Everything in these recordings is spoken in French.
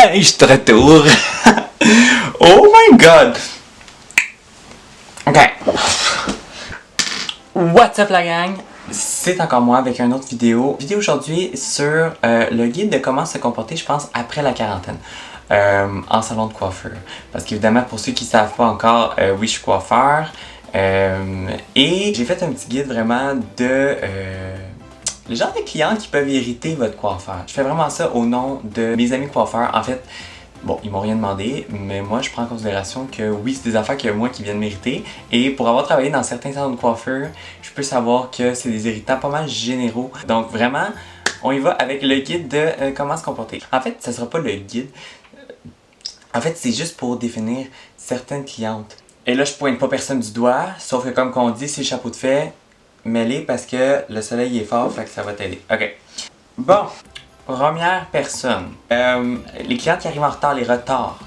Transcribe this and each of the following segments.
Hey, je suis de retour! Oh my god! Ok. What's up la gang? C'est encore moi avec une autre vidéo. Vidéo aujourd'hui sur le guide de comment se comporter, je pense, après la quarantaine. En salon de coiffeur. Parce qu'évidemment, pour ceux qui ne savent pas encore, oui, je suis coiffeur. Et j'ai fait un petit guide vraiment de... le genre de clients qui peuvent irriter votre coiffeur. Je fais vraiment ça au nom de mes amis coiffeurs. En fait, bon, ils m'ont rien demandé, mais moi je prends en considération que oui, c'est des affaires que moi qui viennent m'irriter. Et pour avoir travaillé dans certains salons de coiffeur, je peux savoir que c'est des irritants pas mal généraux. Donc vraiment, on y va avec le guide de comment se comporter. En fait, ça sera pas le guide. En fait, c'est juste pour définir certaines clientes. Et là, je pointe pas personne du doigt, sauf que comme on dit, c'est le chapeau de fait. Mêlé parce que le soleil est fort, fait que ça va t'aider. Ok. Bon, première personne. Les clients qui arrivent en retard, les retards.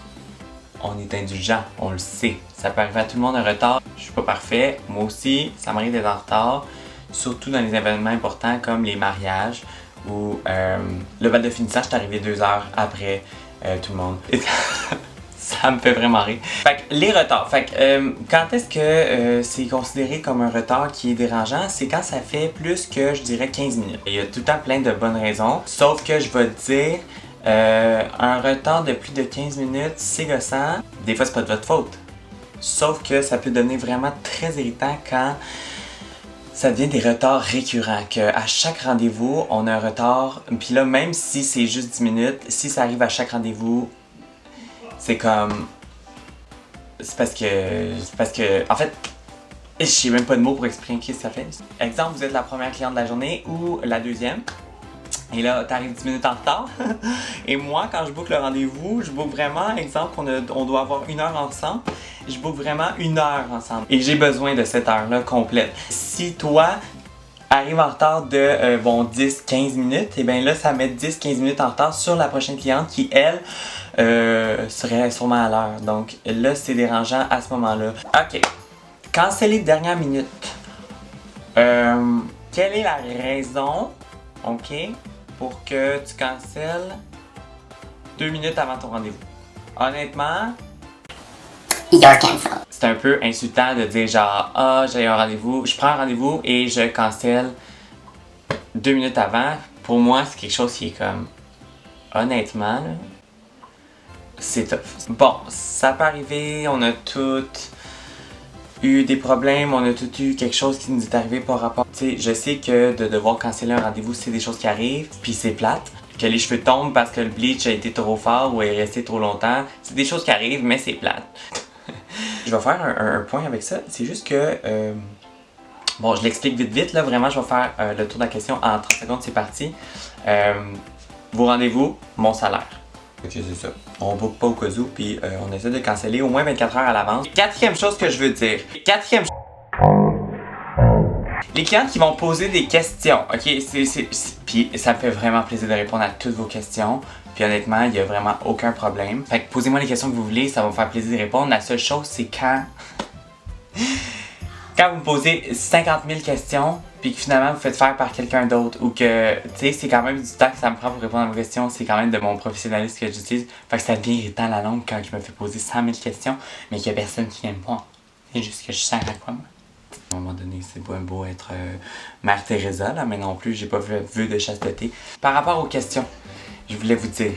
On est indulgent, on le sait. Ça peut arriver à tout le monde un retard. Je suis pas parfait. Moi aussi, ça m'arrive d'être en retard. Surtout dans les événements importants comme les mariages ou le bal de finissage, je suis arrivé 2 heures après tout le monde. Ça me fait vraiment rire. Fait que les retards. Fait que quand est-ce que c'est considéré comme un retard qui est dérangeant? C'est quand ça fait plus que, je dirais, 15 minutes. Il y a tout le temps plein de bonnes raisons. Sauf que je vais te dire, un retard de plus de 15 minutes, c'est gossant. Des fois, c'est pas de votre faute. Sauf que ça peut devenir vraiment très irritant quand ça devient des retards récurrents. Qu'à chaque rendez-vous, on a un retard. Puis là, même si c'est juste 10 minutes, si ça arrive à chaque rendez-vous, c'est comme... C'est parce que... En fait, je sais même pas de mots pour expliquer ce que ça fait. Exemple, vous êtes la première cliente de la journée ou la deuxième. Et là, t'arrives 10 minutes en retard. Et moi, quand je book le rendez-vous, je book vraiment, exemple, on doit avoir 1 heure ensemble. Je book vraiment 1 heure ensemble. Et j'ai besoin de cette heure-là complète. Si toi, arrive en retard de 10-15 minutes, et bien là, ça met 10-15 minutes en retard sur la prochaine cliente qui, elle, serait sûrement à l'heure. Donc là, c'est dérangeant à ce moment-là. Ok. Canceller dernière minute. Quelle est la raison, ok, pour que tu cancelles 2 minutes avant ton rendez-vous? Honnêtement, You're cancelled. c'est un peu insultant de dire genre, ah, j'ai un rendez-vous, je prends un rendez-vous et je cancelle 2 minutes avant. Pour moi, c'est quelque chose qui est comme, honnêtement, là, c'est tough. Bon, ça peut arriver, on a toutes eu des problèmes, on a toutes eu quelque chose qui nous est arrivé par rapport. Tu sais, je sais que de devoir canceller un rendez-vous, c'est des choses qui arrivent, puis c'est plate. Que les cheveux tombent parce que le bleach a été trop fort ou est resté trop longtemps, c'est des choses qui arrivent, mais c'est plate. Je vais faire un point avec ça, c'est juste que... bon, je l'explique vite là, vraiment, je vais faire le tour de la question en 30 secondes, c'est parti. Vos rendez-vous, mon salaire. C'est ça. On book pas au cas où, puis on essaie de canceller au moins 24 heures à l'avance. Quatrième chose que je veux dire. Les clients qui vont poser des questions, ok? Puis ça me fait vraiment plaisir de répondre à toutes vos questions. Puis honnêtement, il n'y a vraiment aucun problème. Fait que posez-moi les questions que vous voulez, ça va me faire plaisir de répondre. La seule chose, c'est quand vous me posez 50 000 questions, puis que finalement vous faites faire par quelqu'un d'autre, ou que, tu sais, c'est quand même du temps que ça me prend pour répondre à vos questions, c'est quand même de mon professionnalisme que j'utilise. Fait que ça devient irritant à la longue quand je me fais poser 100 000 questions, mais qu'il y a personne qui aime pas. C'est juste que je sers à quoi, moi? À un moment donné, c'est pas beau être Mère Teresa, là, mais non plus, j'ai pas vu de chasteté. Par rapport aux questions, je voulais vous dire,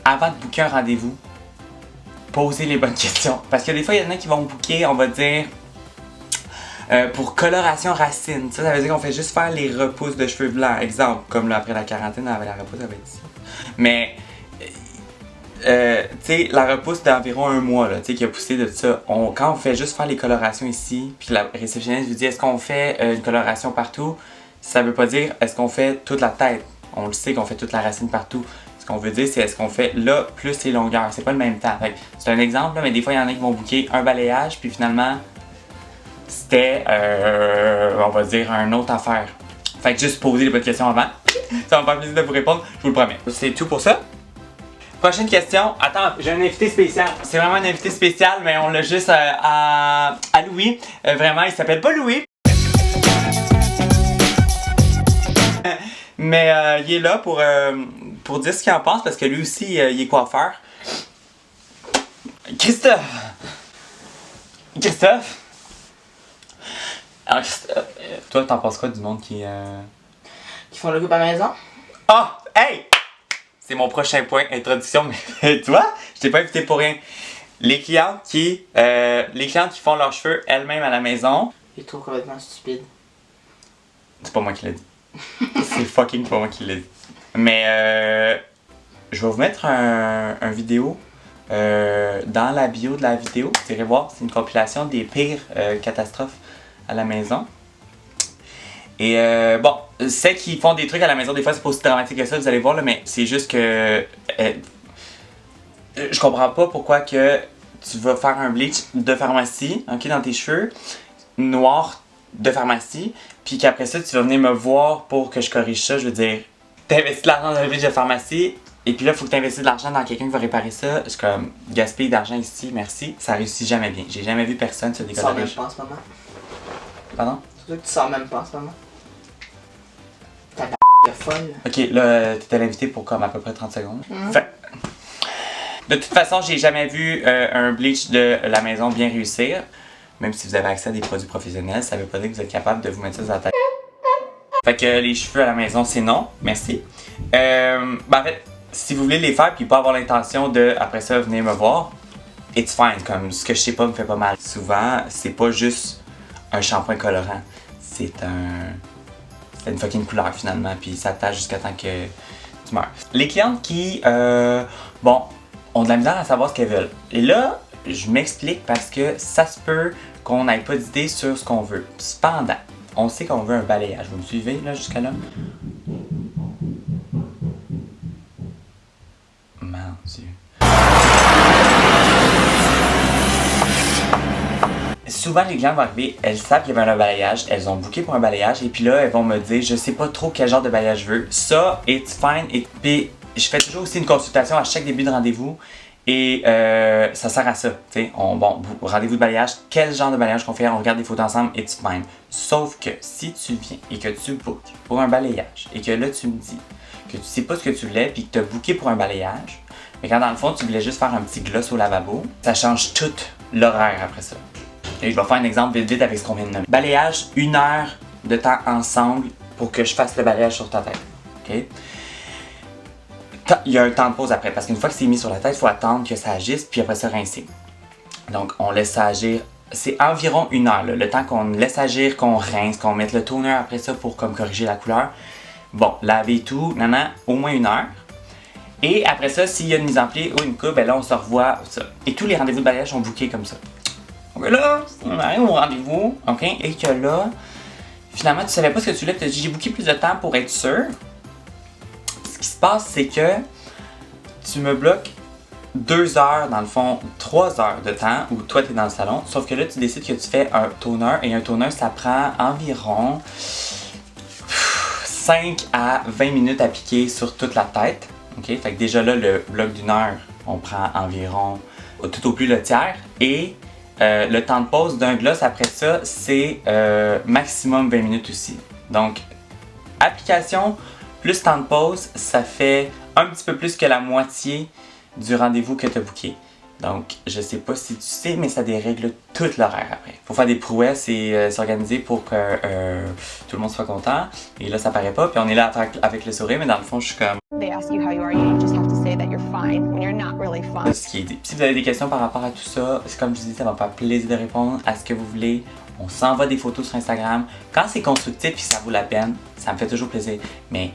avant de booker un rendez-vous, posez les bonnes questions. Parce que des fois, il y en a qui vont booker, on va dire, pour coloration racine. Ça veut dire qu'on fait juste faire les repousses de cheveux blancs. Exemple, comme là, après la quarantaine, on avait la repousse avec ça. Mais, tu sais, la repousse d'environ 1 mois, là, tu sais, qui a poussé de ça. Quand on fait juste faire les colorations ici, puis la réceptionniste vous dit, est-ce qu'on fait une coloration partout? Ça veut pas dire, est-ce qu'on fait toute la tête? On le sait qu'on fait toute la racine partout. Ce qu'on veut dire, c'est est-ce qu'on fait là plus les longueurs. C'est pas le même temps. C'est un exemple, là, mais des fois, il y en a qui vont booker un balayage, puis finalement, c'était, on va dire, une autre affaire. Fait que juste poser les bonnes questions avant. Ça va me faire plaisir de vous répondre, je vous le promets. C'est tout pour ça. Prochaine question. Attends, j'ai un invité spécial. C'est vraiment un invité spécial, mais on l'a juste à Louis. Vraiment, il s'appelle pas Louis. Mais il est là pour pour dire ce qu'il en pense, parce que lui aussi, il est coiffeur. Christophe! Christophe! Alors, Christophe, toi, t'en penses quoi du monde qui font le coup à la maison? Ah! Hey! C'est mon prochain point, introduction, mais toi, je t'ai pas invité pour rien. Les clientes qui font leurs cheveux elles-mêmes à la maison. Je trouve complètement stupide. C'est pas moi qui l'ai dit. C'est fucking pas moi qui l'ai dit. Mais je vais vous mettre un vidéo dans la bio de la vidéo. Vous irez voir, c'est une compilation des pires catastrophes à la maison. Et bon, celles qui font des trucs à la maison, des fois c'est pas aussi dramatique que ça, vous allez voir, là, mais c'est juste que je comprends pas pourquoi que tu vas faire un bleach de pharmacie, ok, dans tes cheveux, noir de pharmacie, puis qu'après ça tu vas venir me voir pour que je corrige ça. Je veux dire, t'investis de l'argent dans un bleach de pharmacie, et puis là faut que t'investisses de l'argent dans quelqu'un qui va réparer ça. C'est comme gaspiller d'argent ici, merci, ça réussit jamais bien. J'ai jamais vu personne se Tu sors même décoller. pas en ce moment. Pardon? Surtout que tu sors même pas en ce moment. T'as de folle. Ok, là, t'étais l'invité pour comme à peu près 30 secondes. Fait, de toute façon, j'ai jamais vu un bleach de la maison bien réussir. Même si vous avez accès à des produits professionnels, ça veut pas dire que vous êtes capable de vous mettre ça dans la tête. Fait que les cheveux à la maison, c'est non. Merci. Ben en fait, si vous voulez les faire puis pas avoir l'intention de, après ça, venir me voir, it's fine. Comme ce que je sais pas me fait pas mal. Souvent, c'est pas juste un shampoing colorant. C'est une fucking couleur finalement, puis ça tâche jusqu'à temps que tu meurs. Les clientes qui, bon, ont de la misère à savoir ce qu'elles veulent. Et là, je m'explique parce que ça se peut qu'on n'ait pas d'idée sur ce qu'on veut. Cependant, on sait qu'on veut un balayage. Vous me suivez là jusqu'à là? Mon Dieu. Souvent, les clients vont arriver, elles savent qu'il y avait un balayage, elles ont booké pour un balayage, et puis là, elles vont me dire, je sais pas trop quel genre de balayage je veux. Ça, it's fine. Et puis, je fais toujours aussi une consultation à chaque début de rendez-vous, et ça sert à ça. Tu sais, bon, rendez-vous de balayage, quel genre de balayage qu'on fait, on regarde des photos ensemble, it's fine. Sauf que si tu viens et que tu bookes pour un balayage, et que là, tu me dis que tu sais pas ce que tu voulais, puis que tu as booké pour un balayage, mais quand dans le fond, tu voulais juste faire un petit gloss au lavabo, ça change tout l'horaire après ça. Et je vais faire un exemple vite avec ce qu'on vient de nommer. Balayage, 1 heure de temps ensemble pour que je fasse le balayage sur ta tête. OK? Il y a un temps de pause après, parce qu'une fois que c'est mis sur la tête, il faut attendre que ça agisse, puis après ça rincer. Donc, on laisse ça agir. C'est environ 1 heure, là, le temps qu'on laisse agir, qu'on rince, qu'on mette le toner après ça pour comme corriger la couleur. Bon, laver tout, au moins 1 heure. Et après ça, s'il y a une mise en pli ou une coupe, ben là, on se revoit ça. Et tous les rendez-vous de balayage sont bookés comme ça. Donc là, on arrive au rendez-vous, ok, et que là, finalement, tu savais pas ce que tu voulais, tu as dit, j'ai booké plus de temps pour être sûr. Ce qui se passe, c'est que tu me bloques 2 heures, dans le fond, 3 heures de temps où toi, tu es dans le salon, sauf que là, tu décides que tu fais un toner, et un toner, ça prend environ 5 à 20 minutes à piquer sur toute la tête, ok, fait que déjà là, le bloc d'1 heure, on prend environ, tout au plus le tiers, et le temps de pause d'un gloss après ça, c'est maximum 20 minutes aussi. Donc, application plus temps de pause, ça fait un petit peu plus que la moitié du rendez-vous que tu as booké. Donc, je sais pas si tu sais, mais ça dérègle tout l'horaire après. Faut faire des prouesses et s'organiser pour que tout le monde soit content. Et là, ça paraît pas, puis on est là avec le sourire, mais dans le fond, je suis comme... They ask you how you are, you just have to say that you're fine when you're not really fine. Ce qui est dit. Si vous avez des questions par rapport à tout ça, c'est comme je dis, ça va me faire plaisir de répondre à ce que vous voulez. On s'envoie des photos sur Instagram. Quand c'est constructif et ça vaut la peine, ça me fait toujours plaisir. Mais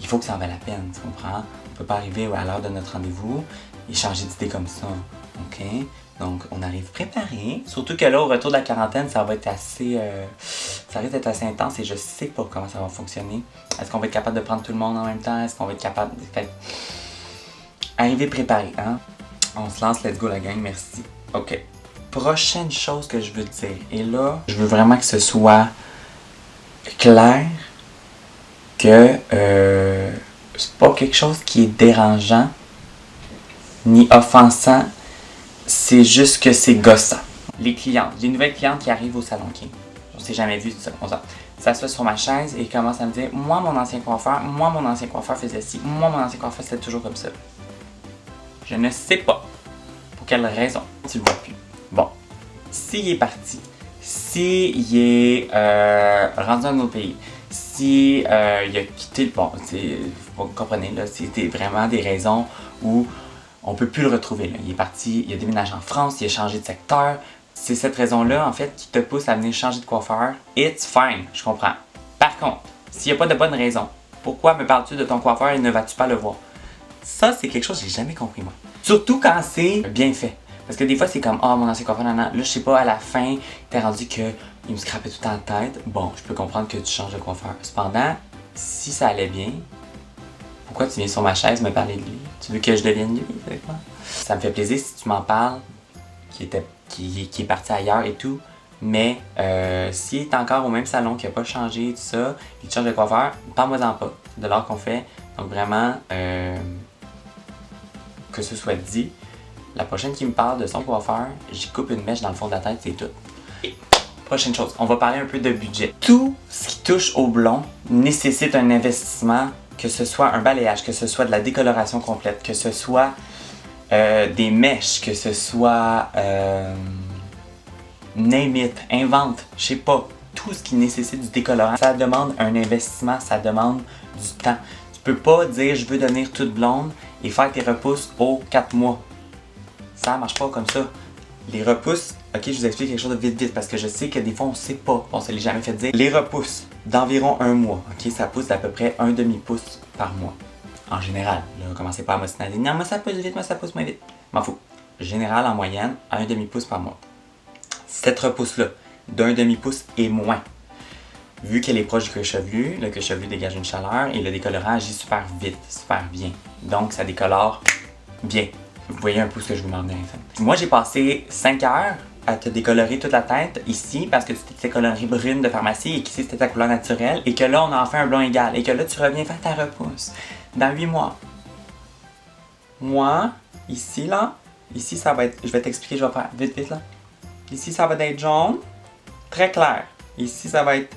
il faut que ça en vaille la peine, tu comprends? On peut pas arriver à l'heure de notre rendez-vous et changer d'idée comme ça, ok? Donc, on arrive préparé. Surtout que là, au retour de la quarantaine, ça va être assez... ça risque d'être assez intense et je sais pas comment ça va fonctionner. Est-ce qu'on va être capable de prendre tout le monde en même temps? Est-ce qu'on va être capable de... Fait... Arriver préparé, hein? On se lance, let's go la gang, merci. Ok. Prochaine chose que je veux te dire. Et là, je veux vraiment que ce soit clair que c'est pas quelque chose qui est dérangeant ni offensant. C'est juste que c'est gossant. Les clientes, les nouvelles clientes qui arrivent au salon, ok? On s'est jamais vu ça. s'assoit sur ma chaise et commence à me dire « Moi, mon ancien coiffeur faisait ci. Moi, mon ancien coiffeur, c'était toujours comme ça. » Je ne sais pas pour quelle raison tu le vois plus. Bon, s'il est parti, s'il est rendu dans un autre pays, si il a quitté le... Bon, vous comprenez, là, c'était vraiment des raisons où on peut plus le retrouver. Là. Il est parti, il a déménagé en France, il a changé de secteur. C'est cette raison-là, en fait, qui te pousse à venir changer de coiffeur. It's fine, je comprends. Par contre, s'il n'y a pas de bonne raison, pourquoi me parles-tu de ton coiffeur et ne vas-tu pas le voir? Ça, c'est quelque chose que j'ai jamais compris, moi. Surtout quand c'est bien fait. Parce que des fois, c'est comme, ah, mon ancien coiffeur, là, je sais pas, à la fin, t'es rendu que il me scrapait tout le temps la tête. Bon, je peux comprendre que tu changes de coiffeur. Cependant, si ça allait bien, pourquoi tu viens sur ma chaise me parler de lui? Tu veux que je devienne lui? Ça me fait plaisir si tu m'en parles, qui est parti ailleurs et tout. Mais s'il est encore au même salon, qu'il n'a pas changé, tout ça, il change de coiffeur, parle-moi-en pas de l'art qu'on fait. Donc vraiment, que ce soit dit, la prochaine qui me parle de son coiffeur, j'y coupe une mèche dans le fond de la tête, c'est tout. Et prochaine chose, on va parler un peu de budget. Tout ce qui touche au blond nécessite un investissement, que ce soit un balayage, que ce soit de la décoloration complète, que ce soit des mèches, que ce soit name it, invente, je sais pas, tout ce qui nécessite du décolorant, ça demande un investissement, ça demande du temps. Tu peux pas dire je veux devenir toute blonde et faire tes repousses aux 4 mois. Ça marche pas comme ça. Les repousses, ok, je vous explique quelque chose de vite parce que je sais que des fois on sait pas, on se l'est jamais fait dire. Les repousses d'environ 1 mois, ok, ça pousse d'à peu près un demi-pouce par mois. En général, là, commencez pas à m'ostiner, non, moi ça pousse vite, moi ça pousse moins vite. M'en fous. Général, en moyenne, à un demi-pouce par mois. Cette repousse-là, d'un demi-pouce et moins. Vu qu'elle est proche du cuir chevelu, le cuir chevelu dégage une chaleur et le décolorant agit super vite, super bien. Donc ça décolore bien. Vous voyez un peu ce que je vous demandais. Moi, j'ai passé 5 heures à te décolorer toute la tête ici parce que tu t'es décolorée brune de pharmacie et qu'ici c'était ta couleur naturelle et que là, on a enfin un blond égal et que là, tu reviens faire ta repousse dans 8 mois. Moi, ici, là, ici, ça va être... Je vais t'expliquer, je vais faire vite, là. Ici, ça va être jaune, très clair. Ici, ça va être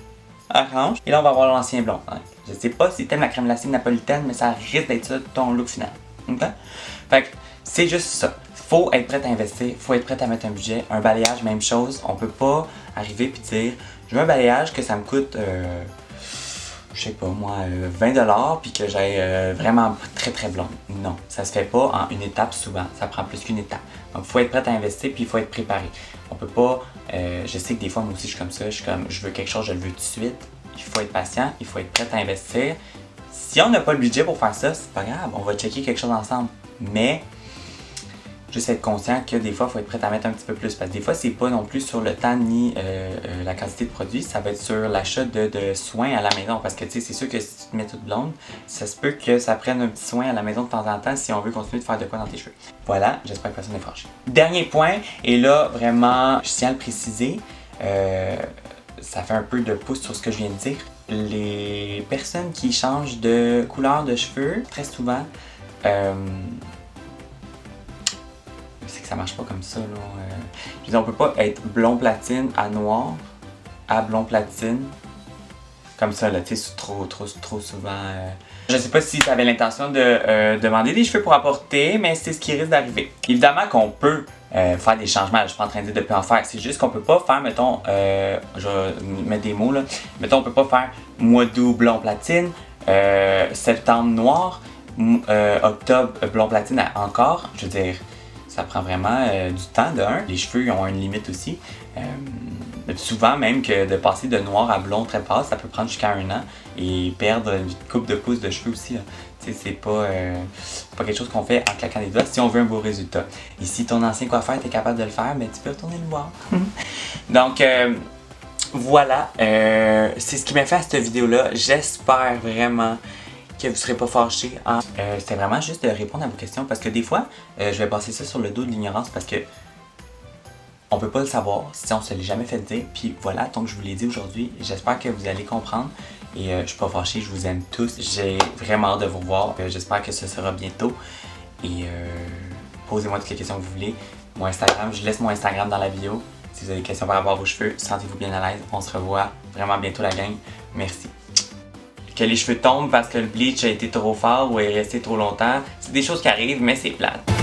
orange. Et là, on va avoir l'ancien blond. Hein. Je sais pas si t'aimes la crème glacée napolitaine, mais ça risque d'être ça ton look final. Okay? Fait que c'est juste ça. Faut être prêt à investir, faut être prêt à mettre un budget. Un balayage, même chose. On peut pas arriver et dire je veux un balayage que ça me coûte, je sais pas moi, 20$ puis que j'ai vraiment très très blonde. Non, ça se fait pas en une étape souvent. Ça prend plus qu'une étape. Donc faut être prêt à investir puis il faut être préparé. On peut pas, je sais que des fois moi aussi je suis comme ça, je suis comme je veux quelque chose, je le veux tout de suite. Il faut être patient, il faut être prêt à investir. Si on n'a pas le budget pour faire ça, c'est pas grave, on va checker quelque chose ensemble. Mais juste être conscient que des fois, il faut être prêt à mettre un petit peu plus. Parce que des fois, c'est pas non plus sur le temps ni la quantité de produits, ça va être sur l'achat de soins à la maison. Parce que tu sais, c'est sûr que si tu te mets toute blonde, ça se peut que ça prenne un petit soin à la maison de temps en temps si on veut continuer de faire de quoi dans tes cheveux. Voilà, j'espère que personne n'est fâché. Dernier point, et là, vraiment, je tiens à le préciser, ça fait un peu de pouce sur ce que je viens de dire. Les personnes qui changent de couleur de cheveux, très souvent, c'est que ça marche pas comme ça, là. Je veux dire, on peut pas être blond platine à noir, à blond platine, comme ça, là, tu sais, trop souvent. Je sais pas si tu avais l'intention de demander des cheveux pour apporter, mais c'est ce qui risque d'arriver. Évidemment qu'on peut faire des changements, je suis pas en train de dire de plus en faire, c'est juste qu'on peut pas faire, mettons, je vais mettre des mots, là, mettons, on peut pas faire mois d'août blond platine, septembre noir, octobre blond platine encore, je veux dire, ça prend vraiment du temps d'un. Les cheveux ont une limite aussi. Souvent même que de passer de noir à blond très pâle, ça peut prendre jusqu'à 1 an et perdre une coupe de pouces de cheveux aussi. C'est pas quelque chose qu'on fait en claquant les doigts si on veut un beau résultat. Et si ton ancien coiffeur était capable de le faire, ben, tu peux retourner le voir. Donc voilà, c'est ce qui m'a fait à cette vidéo-là. J'espère vraiment que vous ne serez pas fâchés. C'était vraiment juste de répondre à vos questions parce que des fois, je vais passer ça sur le dos de l'ignorance parce que on peut pas le savoir si on se l'est jamais fait dire. Puis voilà, donc je vous l'ai dit aujourd'hui. J'espère que vous allez comprendre. Et je suis pas fâché, je vous aime tous. J'ai vraiment hâte de vous revoir. J'espère que ce sera bientôt. Et posez-moi toutes les questions que vous voulez. Mon Instagram, je laisse mon Instagram dans la bio. Si vous avez des questions par rapport à vos cheveux, sentez-vous bien à l'aise. On se revoit vraiment bientôt la gang. Merci. Que les cheveux tombent parce que le bleach a été trop fort ou est resté trop longtemps, c'est des choses qui arrivent, mais c'est plate.